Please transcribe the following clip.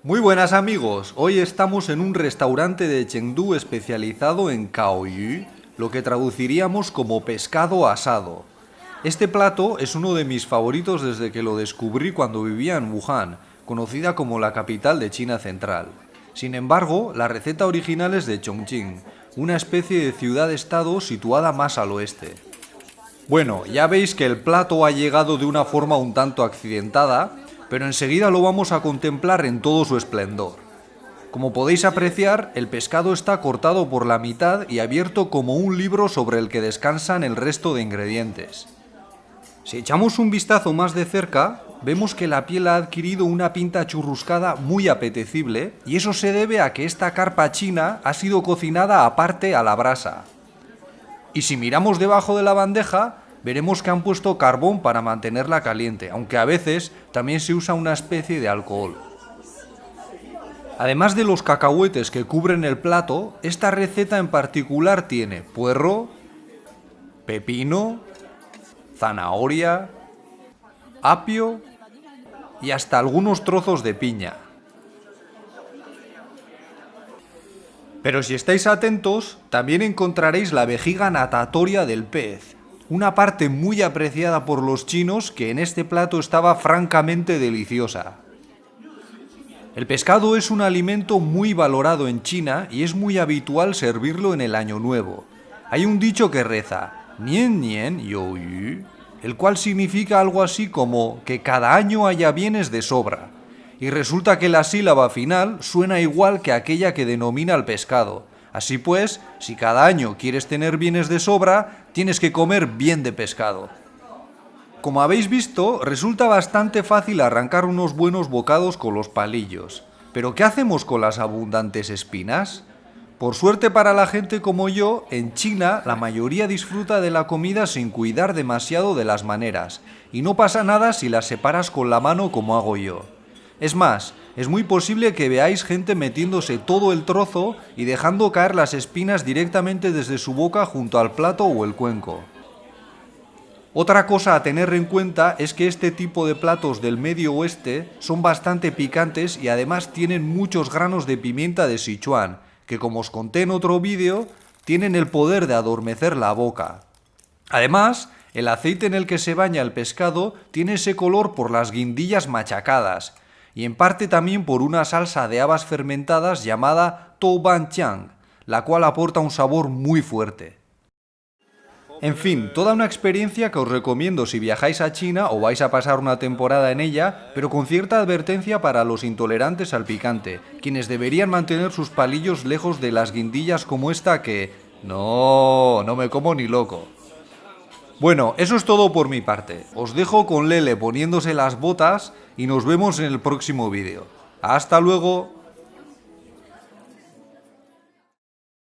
Muy buenas amigos, hoy estamos en un restaurante de Chengdu especializado en Kaoyu, lo que traduciríamos como pescado asado. Este plato es uno de mis favoritos desde que lo descubrí cuando vivía en Wuhan, conocida como la capital de China Central. Sin embargo, la receta original es de Chongqing, una especie de ciudad-estado situada más al oeste. Bueno, ya veis que el plato ha llegado de una forma un tanto accidentada, pero enseguida lo vamos a contemplar en todo su esplendor. Como podéis apreciar, el pescado está cortado por la mitad y abierto como un libro sobre el que descansan el resto de ingredientes. Si echamos un vistazo más de cerca, vemos que la piel ha adquirido una pinta churruscada muy apetecible y eso se debe a que esta carpa china ha sido cocinada aparte a la brasa. Y si miramos debajo de la bandeja, veremos que han puesto carbón para mantenerla caliente, aunque a veces también se usa una especie de alcohol. Además de los cacahuetes que cubren el plato, esta receta en particular tiene puerro, pepino, zanahoria, apio y hasta algunos trozos de piña. Pero si estáis atentos, también encontraréis la vejiga natatoria del pez, una parte muy apreciada por los chinos que en este plato estaba francamente deliciosa. El pescado es un alimento muy valorado en China y es muy habitual servirlo en el Año Nuevo. Hay un dicho que reza, Nian Nian You Yu, el cual significa algo así como que cada año haya bienes de sobra. Y resulta que la sílaba final suena igual que aquella que denomina al pescado. Así pues, si cada año quieres tener bienes de sobra, tienes que comer bien de pescado. Como habéis visto, resulta bastante fácil arrancar unos buenos bocados con los palillos. Pero ¿qué hacemos con las abundantes espinas? Por suerte para la gente como yo, en China la mayoría disfruta de la comida sin cuidar demasiado de las maneras, y no pasa nada si las separas con la mano como hago yo. Es más, es muy posible que veáis gente metiéndose todo el trozo y dejando caer las espinas directamente desde su boca junto al plato o el cuenco. Otra cosa a tener en cuenta es que este tipo de platos del Medio Oeste son bastante picantes y además tienen muchos granos de pimienta de Sichuan, que como os conté en otro vídeo, tienen el poder de adormecer la boca. Además, el aceite en el que se baña el pescado tiene ese color por las guindillas machacadas, y en parte también por una salsa de habas fermentadas llamada Doubanjiang, la cual aporta un sabor muy fuerte. En fin, toda una experiencia que os recomiendo si viajáis a China o vais a pasar una temporada en ella, pero con cierta advertencia para los intolerantes al picante, quienes deberían mantener sus palillos lejos de las guindillas como esta que... No me como ni loco. Bueno, eso es todo por mi parte. Os dejo con Lele poniéndose las botas y nos vemos en el próximo vídeo. ¡Hasta luego!